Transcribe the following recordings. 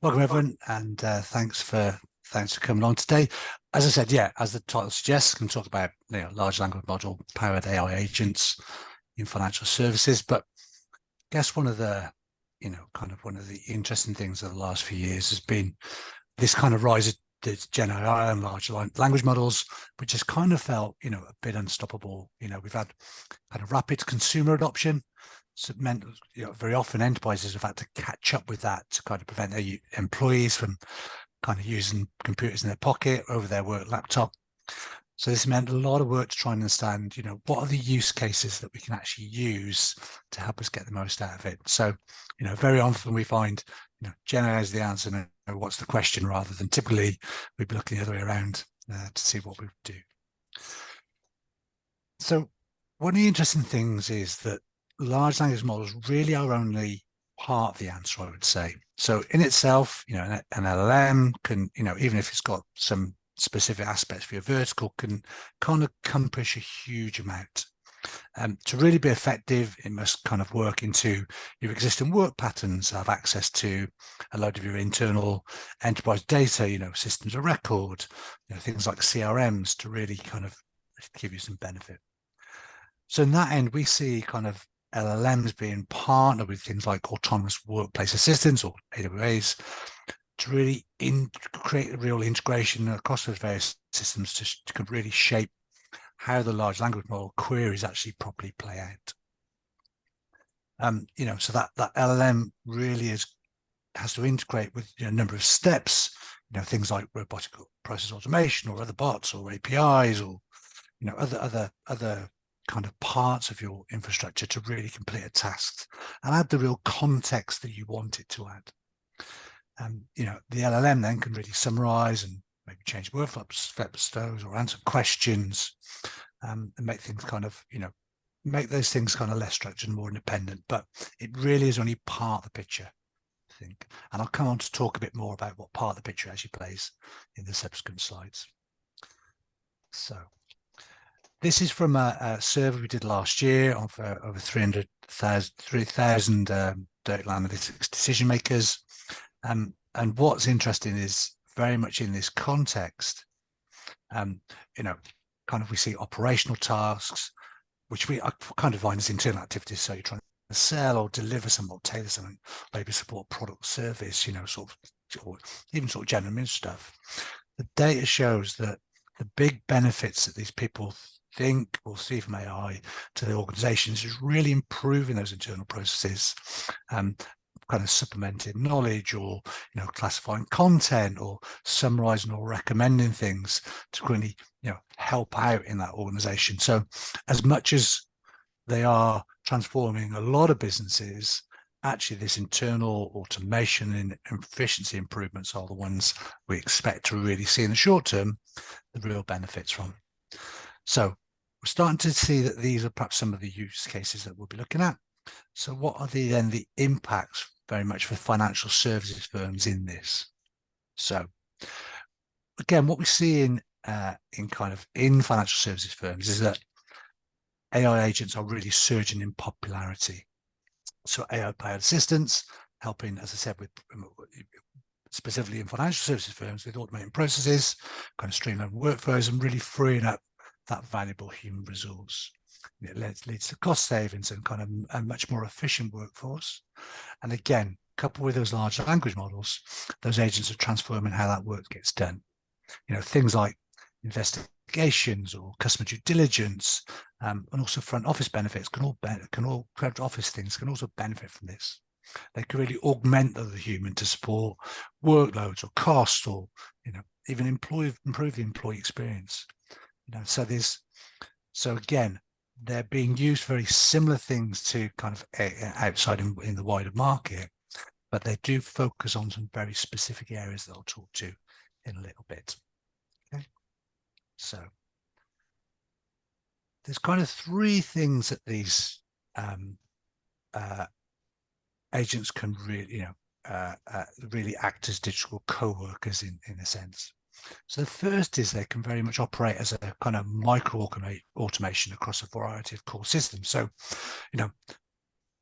Welcome everyone, and thanks for coming on today. As I said, yeah, as the title suggests, we can talk about large language model powered AI agents in financial services. But I guess one of the one of the interesting things of the last few years has been this kind of rise of the Gen AI and large language models, which has kind of felt a bit unstoppable. We've had kind of rapid consumer adoption. So it meant very often enterprises have had to catch up with that to kind of prevent their employees from kind of using computers in their pocket over their work laptop. So this meant a lot of work to try and understand, what are the use cases that we can actually use to help us get the most out of it. So, very often we find, Gen AI is the answer, and what's the question, rather than typically we'd be looking the other way around to see what we would do. So one of the interesting things is that large language models really are only part of the answer, I would say. So in itself, an LLM can, even if it's got some specific aspects for your vertical, can kind of accomplish a huge amount. To really be effective, it must kind of work into your existing work patterns, have access to a load of your internal enterprise data, systems of record, things like CRMs to really kind of give you some benefit. So in that end, we see kind of LLMs being partnered with things like autonomous workplace assistants or AWAs to really create a real integration across those various systems to really shape how the large language model queries actually properly play out. So that LLM really has to integrate with a number of steps, things like robotic process automation or other bots or APIs or other kind of parts of your infrastructure to really complete a task and add the real context that you want it to add. The LLM then can really summarize and maybe change workflows or answer questions and make things kind of, make those things kind of less structured and more independent. But it really is only part of the picture, I think. And I'll come on to talk a bit more about what part of the picture actually plays in the subsequent slides. So this is from a survey we did last year of over 3,000 data analytics decision makers. And what's interesting is very much in this context, kind of we see operational tasks, which we kind of define as internal activities. So you're trying to sell or deliver something or tailor something, maybe support product service, sort of, or even sort of general admin stuff. The data shows that the big benefits that these people think we'll see from AI to the organizations is really improving those internal processes, kind of supplementing knowledge or classifying content or summarizing or recommending things to really help out in that organization. So as much as they are transforming a lot of businesses, actually this internal automation and efficiency improvements are the ones we expect to really see in the short term the real benefits from. So we're starting to see that these are perhaps some of the use cases that we'll be looking at. So what are the impacts very much for financial services firms in this? So again, what we see in financial services firms is that AI agents are really surging in popularity. So AI-powered assistants helping, as I said, with specifically in financial services firms with automating processes, kind of streamlining workflows and really freeing up that valuable human resource. It leads to cost savings and kind of a much more efficient workforce. And again, coupled with those large language models, those agents are transforming how that work gets done. Things like investigations or customer due diligence, and also front office benefits front office things can also benefit from this. They can really augment the human to support workloads or costs or, even improve the employee experience. So again, they're being used very similar things to kind of outside in the wider market, but they do focus on some very specific areas that I'll talk to in a little bit. Okay, so there's kind of three things that these agents can really, really act as digital co-workers in a sense. So the first is they can very much operate as a kind of micro automation across a variety of core systems. So,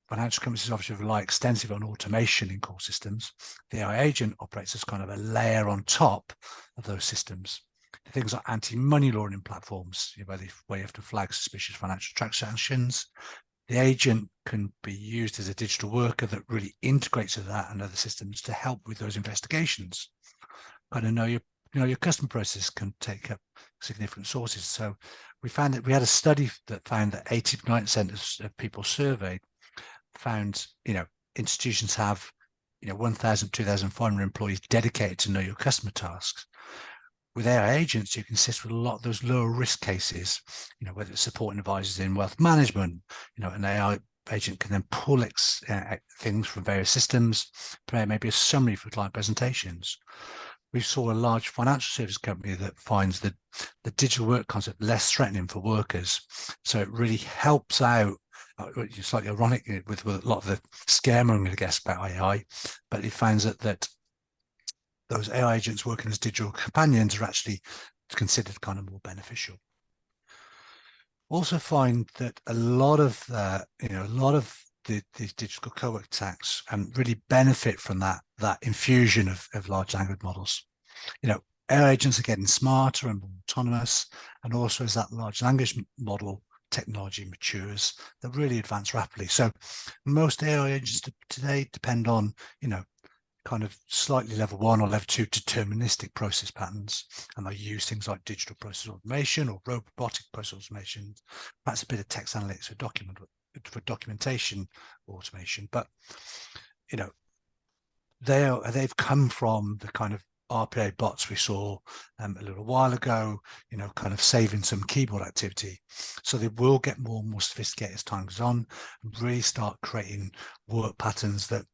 financial companies obviously rely extensively on automation in core systems. The AI agent operates as kind of a layer on top of those systems. Things like anti-money laundering platforms, where you have to flag suspicious financial transactions. The agent can be used as a digital worker that really integrates with that and other systems to help with those investigations. Kind of know your customer process can take up significant sources. So we found that we had a study that found that 89% of people surveyed found, institutions have, 1,000, 2,500 employees dedicated to know your customer tasks. With AI agents, you can assist with a lot of those lower risk cases, whether it's supporting advisors in wealth management, an AI agent can then pull things from various systems, prepare maybe a summary for client presentations. We saw a large financial service company that finds the digital work concept less threatening for workers. So it really helps out. It's slightly ironic with a lot of the scaremongering, I guess, about AI, but it finds that those AI agents working as digital companions are actually considered kind of more beneficial. Also find that a lot of these digital co-work attacks really benefit from that infusion of large language models. AI agents are getting smarter and more autonomous, and also as that large language model technology matures, they really advance rapidly. So most AI agents today depend on, kind of slightly level 1 or level 2 deterministic process patterns, and they use things like digital process automation or robotic process automation, perhaps a bit of text analytics for documentation automation. But they've come from the kind of RPA bots we saw a little while ago, kind of saving some keyboard activity. So they will get more and more sophisticated as time goes on and really start creating work patterns that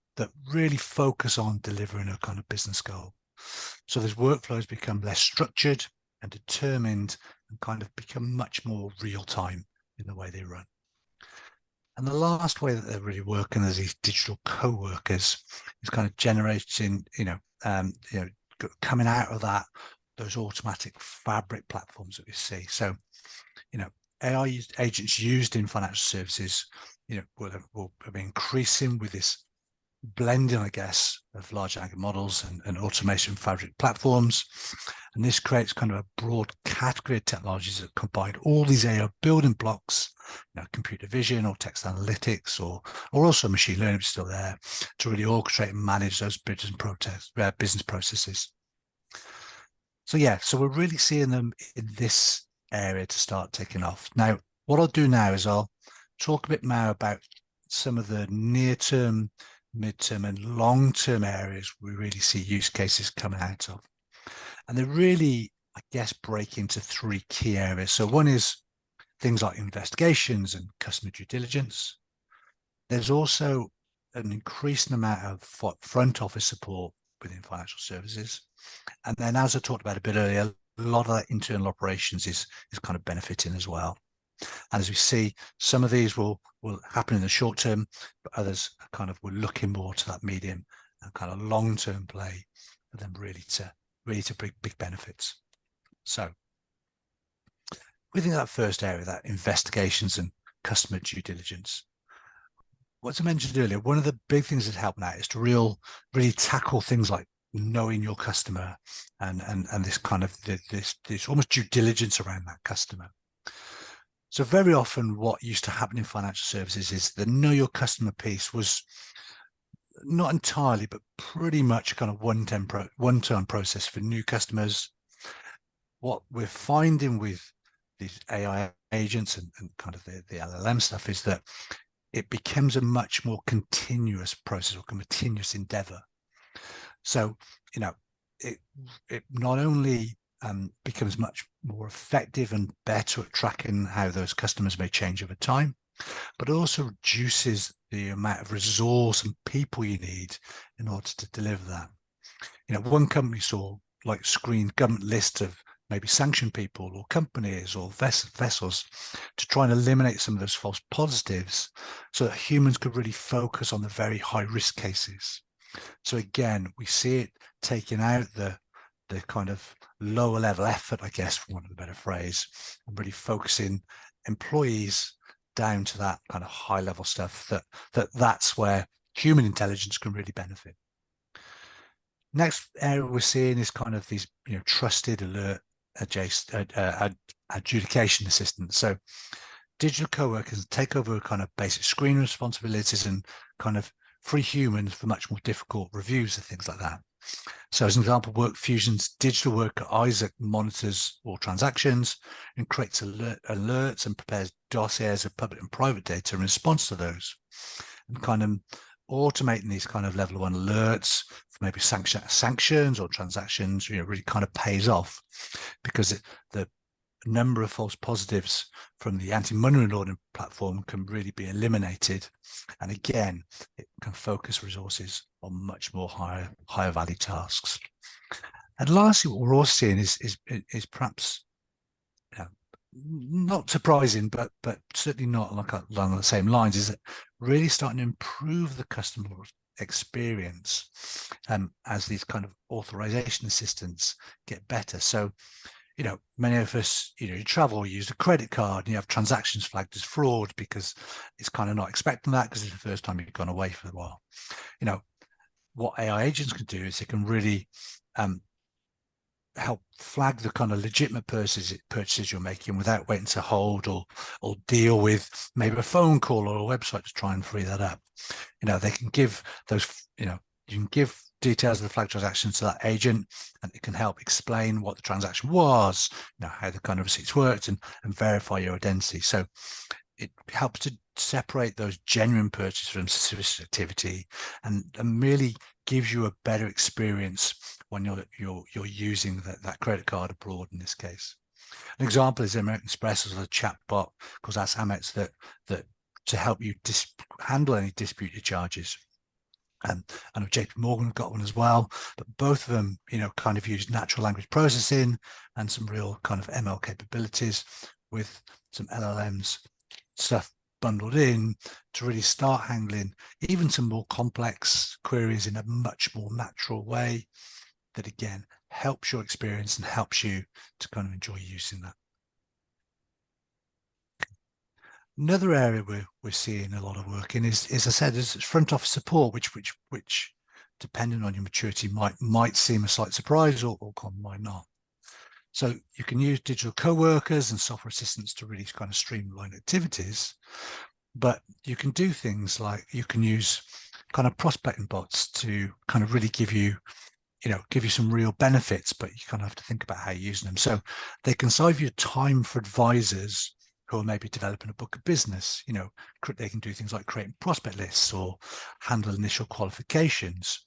really focus on delivering a kind of business goal. So those workflows become less structured and determined and kind of become much more real time in the way they run. And the last way that they're really working as these digital co-workers is kind of generating, coming out of those automatic fabric platforms that we see. So, AI agents used in financial services, will be increasing with this blending, I guess, of large language models and automation fabric platforms. And this creates kind of a broad category of technologies that combine all these AI building blocks, computer vision or text analytics or also machine learning is still there to really orchestrate and manage those business processes. So so we're really seeing them in this area to start taking off. Now, what I'll do now is I'll talk a bit more about some of the near-term, mid-term and long-term areas we really see use cases coming out of. And they really, I guess, break into 3 key areas. So one is things like investigations and customer due diligence. There's also an increasing amount of front office support within financial services. And then, as I talked about a bit earlier, a lot of that internal operations is kind of benefiting as well. And as we see, some of these will happen in the short term, but others kind of we're looking more to that medium and kind of long-term play for them really to bring big benefits. So within that first area, that investigations and customer due diligence, what I mentioned earlier, one of the big things that help now is to really tackle things like knowing your customer and this kind of this almost due diligence around that customer. So very often what used to happen in financial services is the know your customer piece was not entirely, but pretty much kind of one-time process for new customers. What we're finding with these AI agents and kind of the LLM stuff is that it becomes a much more continuous process or continuous endeavor. So, it not only becomes much more effective and better at tracking how those customers may change over time, but also reduces the amount of resource and people you need in order to deliver that. One company saw screened government lists of maybe sanctioned people or companies or vessels to try and eliminate some of those false positives so that humans could really focus on the very high risk cases. So again, we see it taking out the kind of lower level effort, I guess, for want of a better phrase, and really focusing employees down to that kind of high level stuff that's where human intelligence can really benefit. Next area we're seeing is kind of these, trusted alert adjudication assistants. So digital co-workers take over kind of basic screening responsibilities and kind of free humans for much more difficult reviews and things like that. So as an example, WorkFusion's digital worker Isaac monitors all transactions and creates alerts and prepares dossiers of public and private data in response to those. And kind of automating these kind of level 1 alerts for maybe sanctions or transactions, really kind of pays off, because the number of false positives from the anti-money laundering platform can really be eliminated. And again, it can focus resources on much more higher value tasks. And lastly, what we're also seeing is perhaps not surprising, but certainly not along the same lines, is that really starting to improve the customer experience as these kind of authorization assistants get better. So many of us, you travel, you use a credit card, and you have transactions flagged as fraud because it's kind of not expecting that because it's the first time you've gone away for a while. What AI agents can do is they can really help flag the kind of legitimate purchases you're making without waiting to hold or deal with maybe a phone call or a website to try and free that up. They can give those, you can give details of the flag transactions to that agent, and it can help explain what the transaction was, how the kind of receipts worked, and verify your identity. So it helps to separate those genuine purchases from suspicious activity, and really gives you a better experience when you're using that credit card abroad in this case. An example is American Express as a chat bot called Ask Amex that to help you handle any disputed charges. And I know JP Morgan have got one as well, but both of them, kind of use natural language processing and some real kind of ML capabilities with some LLMs stuff bundled in to really start handling even some more complex queries in a much more natural way that, again, helps your experience and helps you to kind of enjoy using that. Another area we're seeing a lot of work in is, as I said, is front office support, which depending on your maturity might seem a slight surprise or might not. So you can use digital co-workers and software assistants to really kind of streamline activities, but you can do things like you can use kind of prospecting bots to kind of really give you some real benefits, but you kind of have to think about how you're using them. So they can save you time for advisors who are maybe developing a book of business. They can do things like creating prospect lists or handle initial qualifications.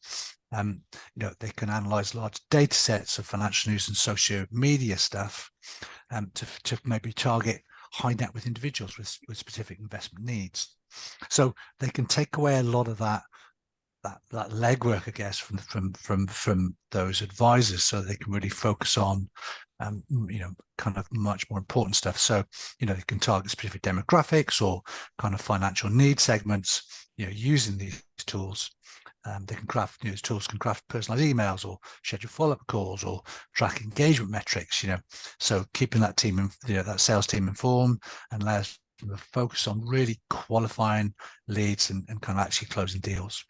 They can analyze large data sets of financial news and social media stuff to maybe target high net worth individuals with specific investment needs. So they can take away a lot of that legwork, I guess, from those advisors, so they can really focus on kind of much more important stuff. So they can target specific demographics or kind of financial need segments using these tools. They can craft, tools can craft personalized emails or schedule follow-up calls or track engagement metrics, so keeping that team, that sales team informed and allows them to focus on really qualifying leads and kind of actually closing deals.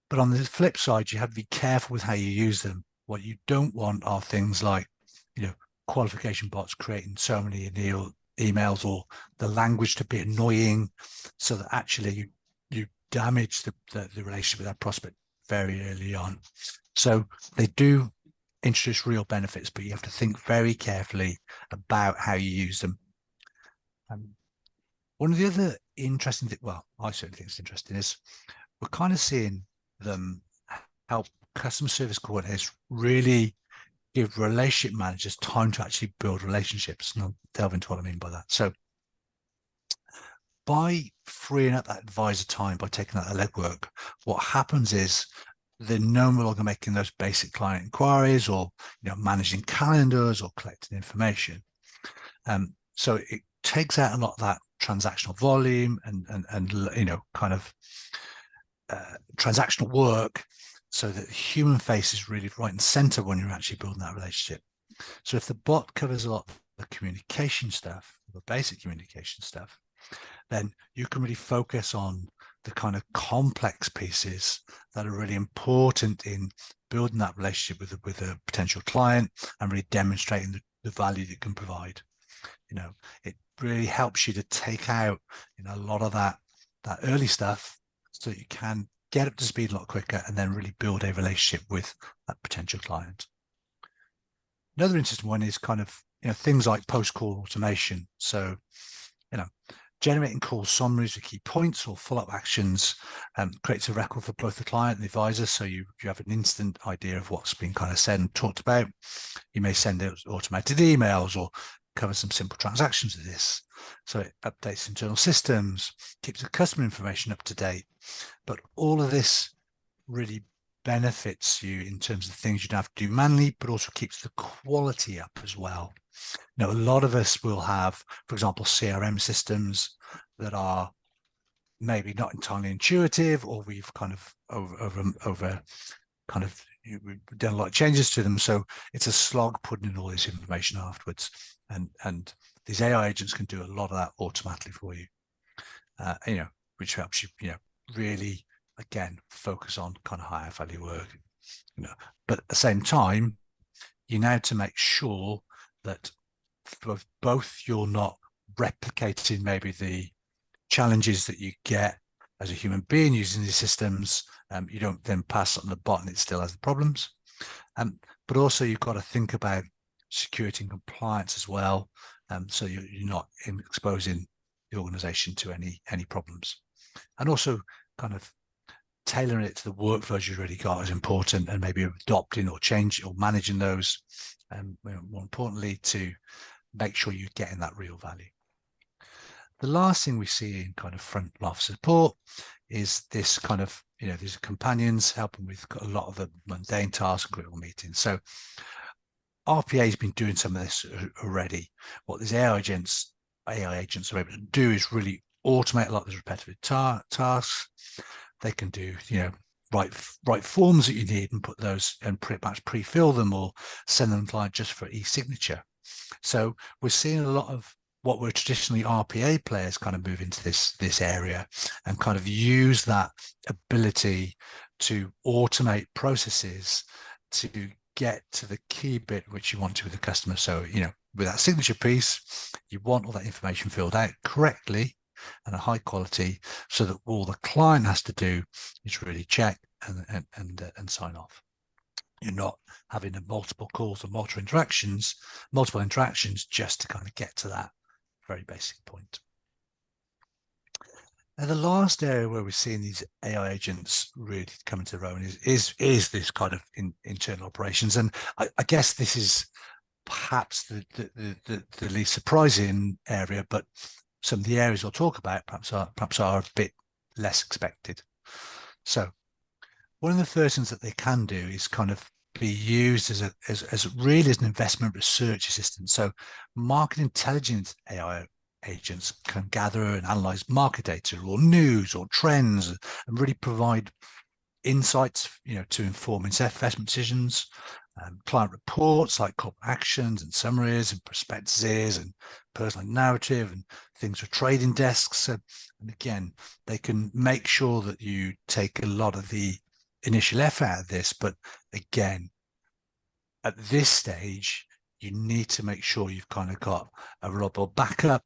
But on the flip side, you have to be careful with how you use them. What you don't want are things like, qualification bots creating so many emails or the language to be annoying, so that actually you damage the relationship with that prospect very early on. So they do introduce real benefits, but you have to think very carefully about how you use them. One of the other interesting things, well, I certainly think it's interesting, is we're kind of seeing them help customer service coordinators really give relationship managers time to actually build relationships. And I'll delve into what I mean by that. So by freeing up that advisor time, by taking out the legwork, what happens is they're no longer making those basic client inquiries or managing calendars or collecting information. So it takes out a lot of that transactional volume and kind of transactional work, so that the human face is really right and center when you're actually building that relationship. So if the bot covers a lot of the communication stuff, the basic communication stuff, then you can really focus on the kind of complex pieces that are really important in building that relationship with a potential client and really demonstrating the value that it can provide. It really helps you to take out, a lot of that early stuff so that you can get up to speed a lot quicker and then really build a relationship with that potential client. Another interesting one is kind of, things like post-call automation. So, generating call summaries with key points or follow-up actions creates a record for both the client and the advisor. So you have an instant idea of what's been kind of said and talked about. You may send out automated emails or cover some simple transactions with this. So it updates internal systems, keeps the customer information up to date. But all of this really benefits you in terms of things you'd have to do manually, but also keeps the quality up as well. A lot of us will have, for example, CRM systems that are maybe not entirely intuitive, or we've kind of we've done a lot of changes to them. So it's a slog putting in all this information afterwards. And these AI agents can do a lot of that automatically for you, which helps you, really, again, focus on kind of higher value work. But at the same time, you now to make sure that both you're not replicating maybe the challenges that you get as a human being using these systems. You don't then pass on the bot and it still has the problems. But also you've got to think about security and compliance as well. So you're not exposing the organization to any problems. And also kind of tailoring it to the workflows you've already got is important, and maybe adopting or changing or managing those. And more importantly, to make sure you're getting that real value. The last thing we see in kind of front office support is this kind of, these companions helping with a lot of the mundane tasks and critical meetings. So RPA has been doing some of this already. What these AI agents are able to do is really automate a lot of these repetitive tasks. They can do, write forms that you need and put those and pretty much pre-fill them or send them to client just for e-signature. So we're seeing a lot of what were traditionally RPA players kind of move into this area and kind of use that ability to automate processes to get to the key bit which you want to with the customer. So, with that signature piece, you want all that information filled out correctly and a high quality, so that all the client has to do is really check and sign off. You're not having multiple calls or multiple interactions just to kind of get to that very basic point. Now, the last area where we're seeing these AI agents really come into their own is this kind of internal operations. And I guess this is perhaps the least surprising area, but some of the areas we'll talk about perhaps are a bit less expected. So one of the first things that they can do is kind of be used as really as an investment research assistant. So market intelligence AI agents can gather and analyze market data or news or trends and really provide insights, to inform investment decisions, client reports like corporate actions and summaries and prospectuses and personal narrative and things for trading desks. And again, they can make sure that you take a lot of the initial effort out of this, but again, at this stage, you need to make sure you've kind of got a reliable backup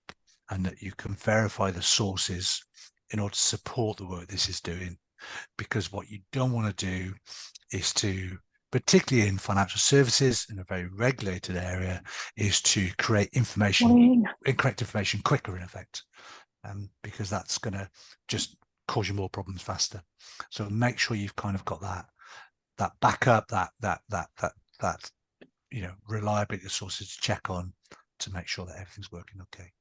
and that you can verify the sources in order to support the work this is doing. Because what you don't want to do is to, particularly in financial services, in a very regulated area, is to create incorrect information quicker, in effect, because that's going to just cause you more problems faster. So make sure you've kind of got that backup, that reliability of sources to check on to make sure that everything's working okay.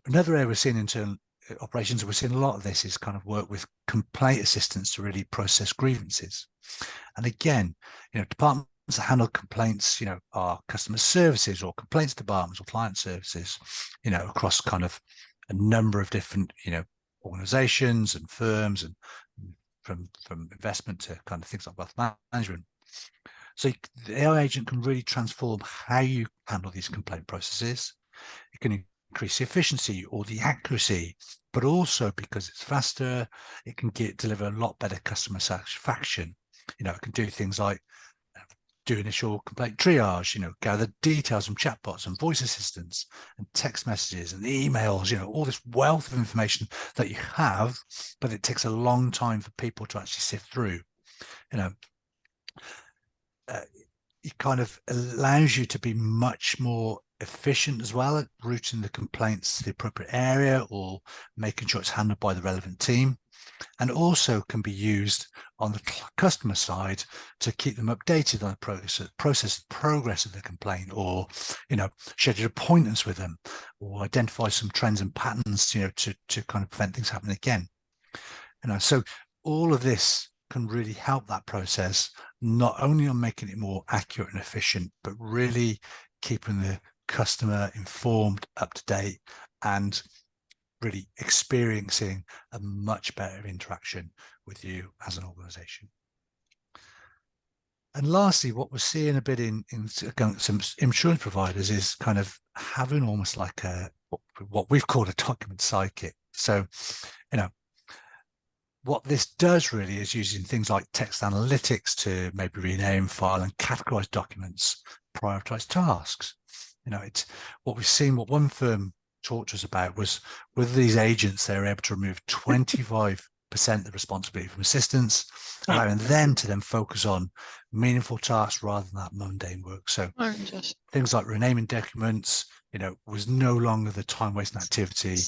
Another area we're seeing in internal operations, we're seeing a lot of this is kind of work with complaint assistants to really process grievances. And again, departments that handle complaints, are customer services or complaints departments or client services, across kind of a number of different, organizations and firms, and from investment to kind of things like wealth management. So the AI agent can really transform how you handle these complaint processes. It can increase the efficiency or the accuracy, but also because it's faster, it can deliver a lot better customer satisfaction. It can do things like do initial complaint triage, gather details from chatbots and voice assistants and text messages and emails, all this wealth of information that you have, but it takes a long time for people to actually sift through. It kind of allows you to be much more efficient as well at routing the complaints to the appropriate area or making sure it's handled by the relevant team, and also can be used on the customer side to keep them updated on the progress of the complaint, or schedule appointments with them, or identify some trends and patterns to kind of prevent things happening again. So all of this can really help that process, not only on making it more accurate and efficient, but really keeping the customer informed, up to date, and really experiencing a much better interaction with you as an organization. And lastly, what we're seeing a bit in some insurance providers is kind of having almost like what we've called a document sidekick. So, what this does really is using things like text analytics to maybe rename, file, and categorize documents, prioritize tasks. It's what we've seen. What one firm talked to us about was with these agents, they were able to remove 25% of the responsibility from assistants, allowing them to then focus on meaningful tasks rather than that mundane work. So things like renaming documents, was no longer the time-wasting activity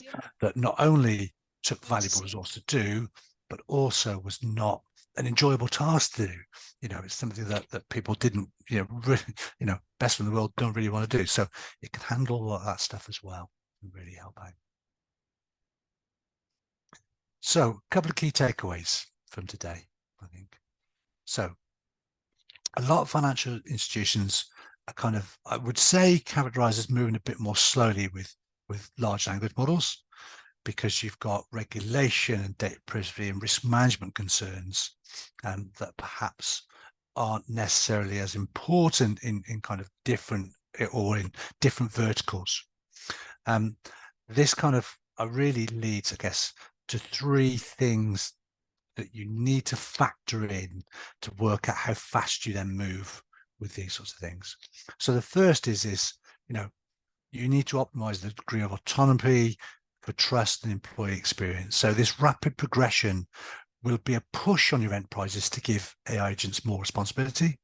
that not only took valuable resource to do, but also was not an enjoyable task to do. It's something that people didn't, really, best in the world don't really want to do. So it can handle a lot of that stuff as well and really help out. So a couple of key takeaways from today, I think. So a lot of financial institutions are kind of, I would say, characterized as moving a bit more slowly with large language models, because you've got regulation and data privacy and risk management concerns that perhaps aren't necessarily as important in kind of different verticals. This kind of really leads, I guess, to three things that you need to factor in to work out how fast you then move with these sorts of things. So the first is you need to optimize the degree of autonomy for trust and employee experience. So this rapid progression will be a push on your enterprises to give AI agents more responsibility,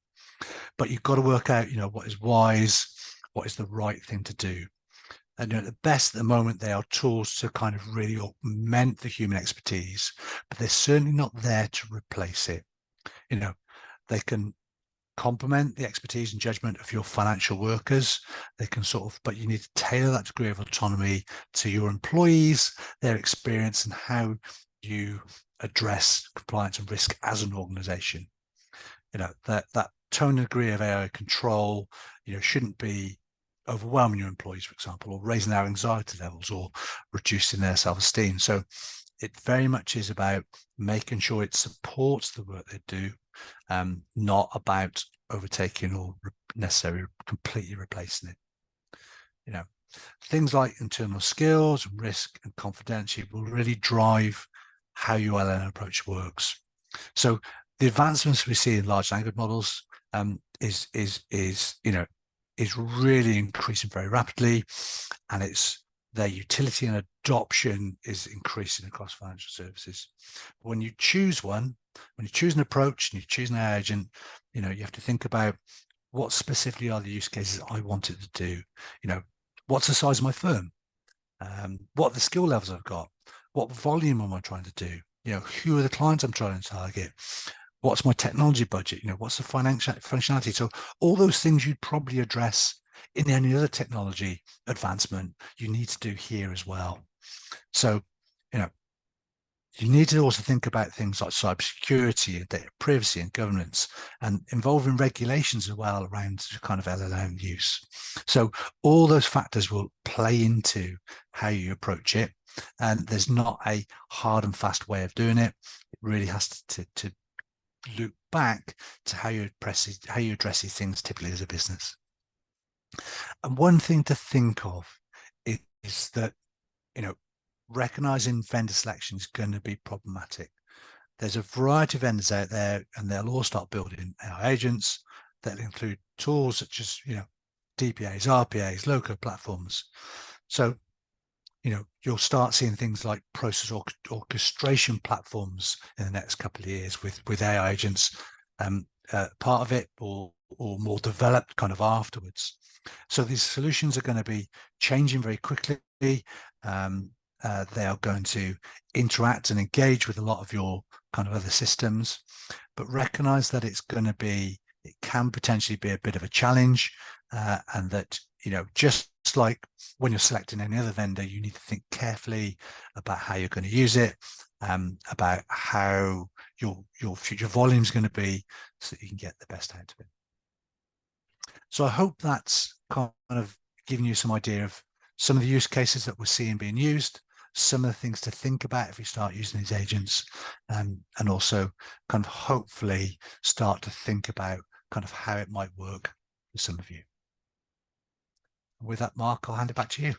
but you've got to work out, what is wise, what is the right thing to do. And at the best at the moment, they are tools to kind of really augment the human expertise, but they're certainly not there to replace it. They can complement the expertise and judgment of your financial workers. They can but you need to tailor that degree of autonomy to your employees, their experience, and how you address compliance and risk as an organization. That tone and degree of AI control, shouldn't be overwhelming your employees, for example, or raising their anxiety levels or reducing their self-esteem. So it very much is about making sure it supports the work they do, not about overtaking or necessarily completely replacing it. Things like internal skills, risk, and confidentiality will really drive how your LLM approach works. So the advancements we see in large language models is really increasing very rapidly, and their utility and adoption is increasing across financial services. But when you choose one, when you choose an approach and you choose an AI agent, you have to think about what specifically are the use cases I want it to do. What's the size of my firm? What are the skill levels I've got? What volume am I trying to do? Who are the clients I'm trying to target? What's my technology budget? What's the functionality? So all those things you'd probably address in any other technology advancement, you need to do here as well. So, you need to also think about things like cybersecurity and data privacy and governance, and involving regulations as well around kind of LLM use. So all those factors will play into how you approach it. And there's not a hard and fast way of doing it. It really has to loop back to how you address these things typically as a business. And one thing to think of is that, recognizing vendor selection is going to be problematic. There's a variety of vendors out there, and they'll all start building AI agents that include tools such as, DPAs, RPAs, low-code platforms. So, you'll start seeing things like process orchestration platforms in the next couple of years with AI agents part of it, or more developed kind of afterwards. So these solutions are going to be changing very quickly. They are going to interact and engage with a lot of your kind of other systems, but recognize that it can potentially be a bit of a challenge, and that, just like when you're selecting any other vendor, you need to think carefully about how you're going to use it, about how your future volume is going to be, so that you can get the best out of it. So I hope that's kind of giving you some idea of some of the use cases that we're seeing being used, some of the things to think about if we start using these agents, and also kind of hopefully start to think about kind of how it might work for some of you. With that, Mark, I'll hand it back to you.